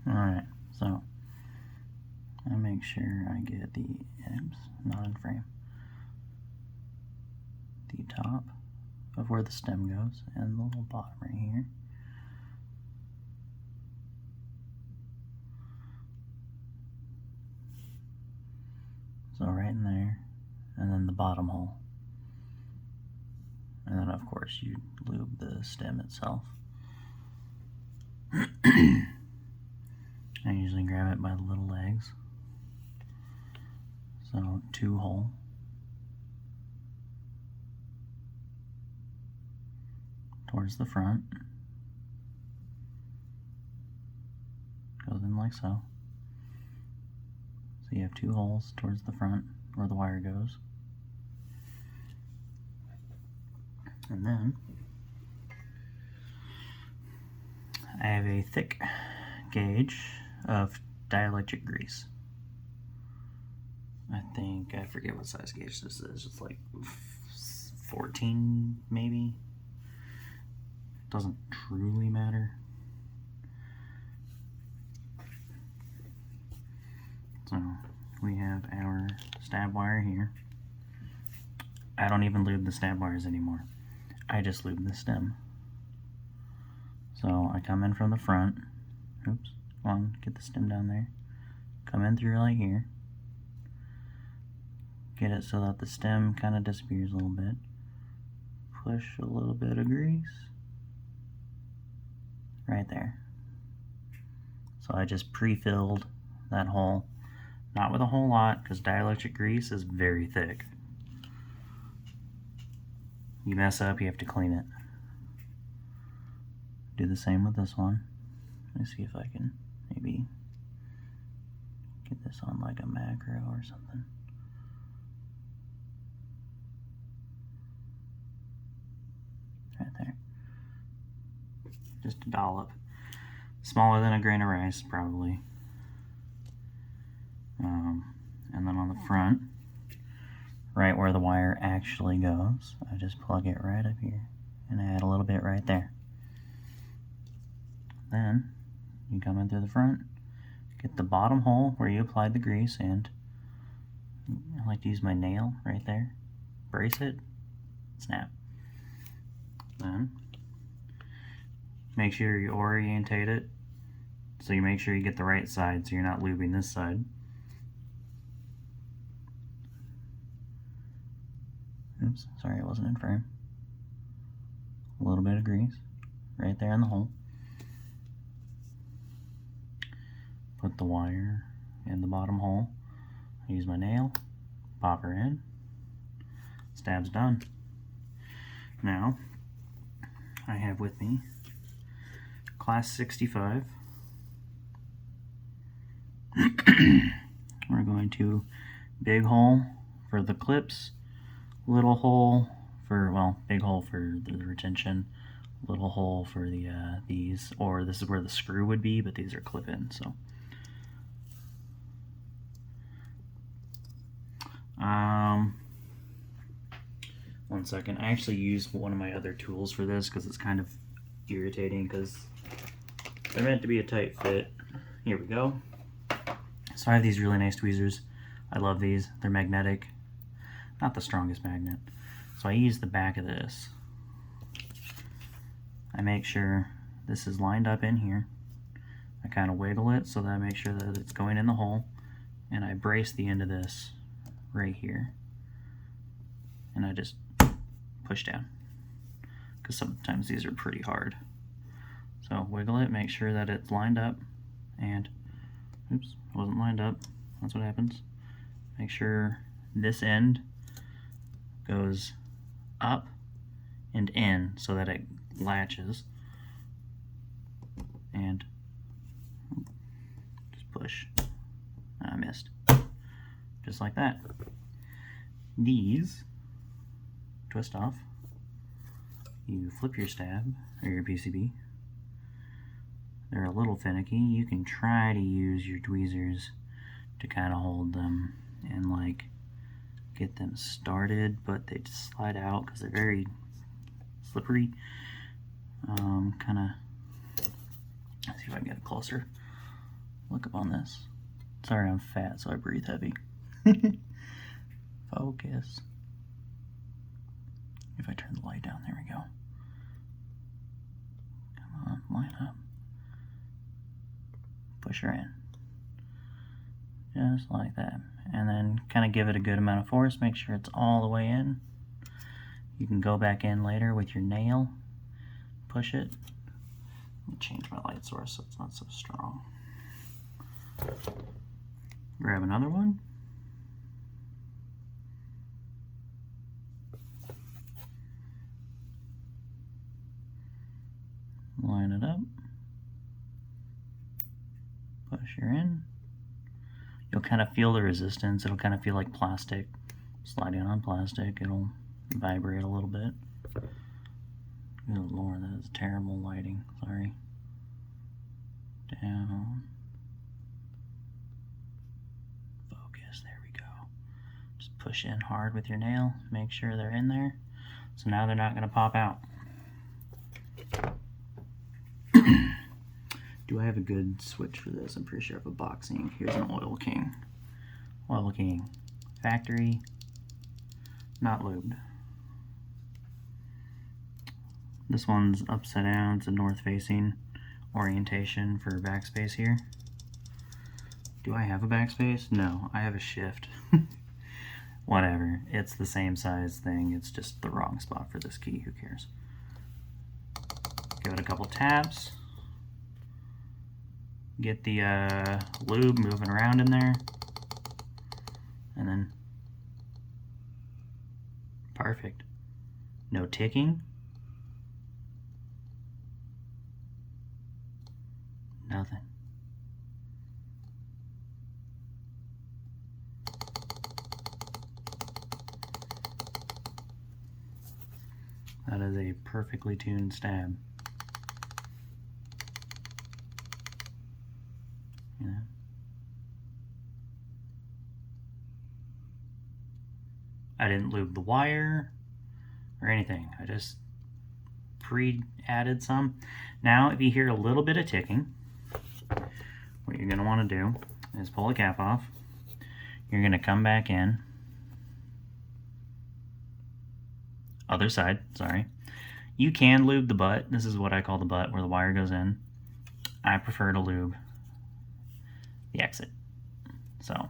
Alright, so I make sure I get the, oops, not in frame, the top of where the stem goes and the little bottom right here. So right in there, and then the bottom hole. And then of course you lube the stem itself. I usually grab it by the little legs. So 2 hole. Towards the front. Goes in like so. So you have 2 holes towards the front where the wire goes. And then I have a thick gauge of dielectric grease. I forget what size gauge this is. It's like 14 maybe. Doesn't truly matter. So we have our stab wire here. I don't even lube the stab wires anymore. I just lube the stem. So I come in from the front. Oops, come on, get the stem down there. Come in through like here. Get it so that the stem kind of disappears a little bit. Push a little bit of grease. Right there. So I just pre-filled that hole. Not with a whole lot, because dielectric grease is very thick. You mess up, you have to clean it. Do the same with this one. Let me see if I can maybe get this on like a macro or something. Right there. Just a dollop. Smaller than a grain of rice, probably. And then on the front, right where the wire actually goes, I just plug it right up here and add a little bit right there. Then you come in through the front, get the bottom hole where you applied the grease, and I like to use my nail right there, brace it, snap. Then make sure you orientate it so you make sure you get the right side so you're not lubing this side. Oops, sorry it wasn't in frame. A little bit of grease right there in the hole. Put the wire in the bottom hole. Use my nail, pop her in. Stab's done. Now, I have with me Class 65. We're going to big hole for the clips, little hole for, well, big hole for the retention, little hole for the these, or this is where the screw would be, but these are clip-in, so. One second. I actually used one of my other tools for this because it's kind of irritating because they're meant to be a tight fit. Here we go. So I have these really nice tweezers. I love these. They're magnetic. Not the strongest magnet. So I use the back of this. I make sure this is lined up in here. I kind of wiggle it so that I make sure that it's going in the hole. And I brace the end of this right here. And I just push down. Because sometimes these are pretty hard. So wiggle it, make sure that it's lined up. And, oops, it wasn't lined up. That's what happens. Make sure this end goes up and in so that it latches. And just push. I missed. Just like that. These twist off. You flip your stab or your PCB. They're a little finicky. You can try to use your tweezers to kind of hold them and like get them started, but they just slide out because they're very slippery. Kind of, let's see if I can get it closer. Look up on this. Sorry, I'm fat, so I breathe heavy. Focus. If I turn the light down, there we go. Come on, line up. Push her in. Just like that. And then kind of give it a good amount of force. Make sure it's all the way in. You can go back in later with your nail. Push it. Let me change my light source so it's not so strong. Grab another one. Line it up. Push her in. You'll kind of feel the resistance. It'll kind of feel like plastic. Sliding on plastic, it'll vibrate a little bit. Oh Lord, that is terrible lighting. Sorry. Down. Focus. There we go. Just push in hard with your nail. Make sure they're in there. So now they're not going to pop out. Do I have a good switch for this? I'm pretty sure I have a boxing. Here's an Oil King. Oil King. Factory. Not lubed. This one's upside down. It's a north-facing orientation for backspace here. Do I have a backspace? No, I have a shift. Whatever. It's the same size thing. It's just the wrong spot for this key. Who cares? Give it a couple taps. Get the lube moving around in there. And then perfect. No ticking. Nothing. That is a perfectly tuned stab. Yeah. I didn't lube the wire or anything. I just pre-added some. Now, if you hear a little bit of ticking, what you're going to want to do is pull the cap off. You're going to come back in. Other side, sorry. You can lube the butt. This is what I call the butt, where the wire goes in. I prefer to lube the exit. So,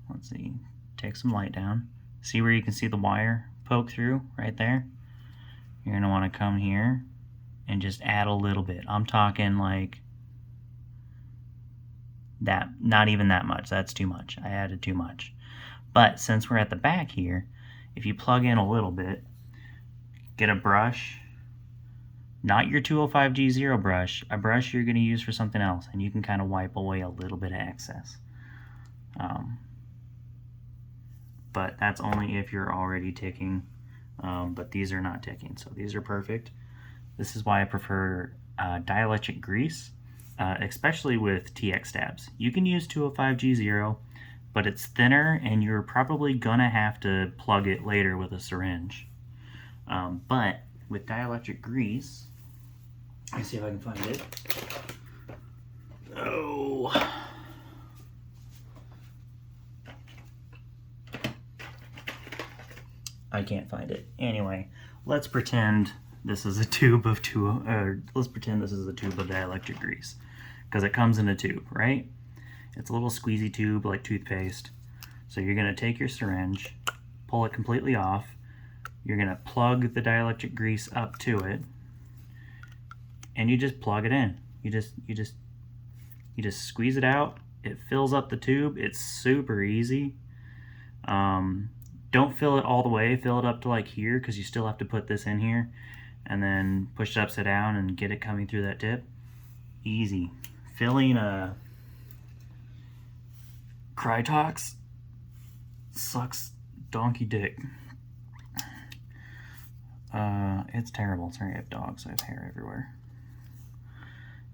let's see. Take some light down. See where you can see the wire poke through right there? You're going to want to come here and just add a little bit. I'm talking like that, not even that much. That's too much. I added too much. But since we're at the back here, if you plug in a little bit, get a brush, not your 205G0 brush, a brush you're going to use for something else, and you can kind of wipe away a little bit of excess. But that's only if you're already ticking, but these are not ticking, so these are perfect. This is why I prefer dielectric grease, especially with TX stabs. You can use 205G0, but it's thinner and you're probably gonna have to plug it later with a syringe. But with dielectric grease, let's see if I can find it. Oh. I can't find it. Anyway, let's pretend this is a tube of let's pretend this is a tube of dielectric grease, because it comes in a tube, right? It's a little squeezy tube like toothpaste. So you're going to take your syringe, pull it completely off. You're going to plug the dielectric grease up to it, and you just plug it in. You just squeeze it out. It fills up the tube. It's super easy. Don't fill it all the way. Fill it up to like here, because you still have to put this in here, and then push it upside down and get it coming through that tip. Easy. Filling a Krytox sucks donkey dick. It's terrible. Sorry, I have dogs, so I have hair everywhere.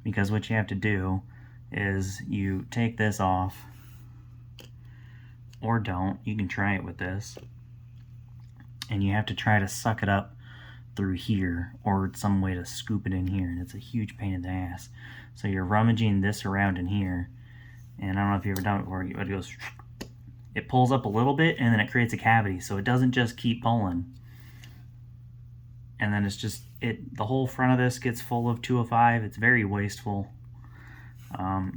Because what you have to do is you take this off, or don't. You can try it with this, and you have to try to suck it up through here or some way to scoop it in here, and it's a huge pain in the ass. So you're rummaging this around in here, and I don't know if you've ever done it before, but it pulls up a little bit and then it creates a cavity, so it doesn't just keep pulling. And then it's just, the whole front of this gets full of 205. It's very wasteful.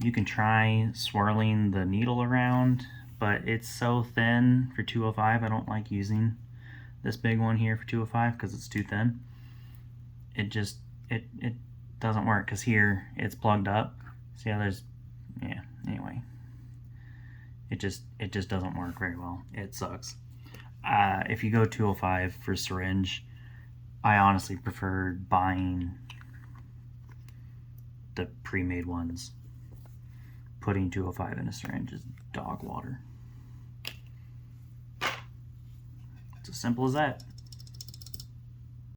You can try swirling the needle around, but it's so thin for 205. I don't like using this big one here for 205 because it's too thin. It doesn't work because here it's plugged up. See how there's, yeah, anyway. It just doesn't work very well. It sucks. If you go 205 for syringe, I honestly preferred buying the pre-made ones. Putting 205 in a syringe is dog water. It's as simple as that.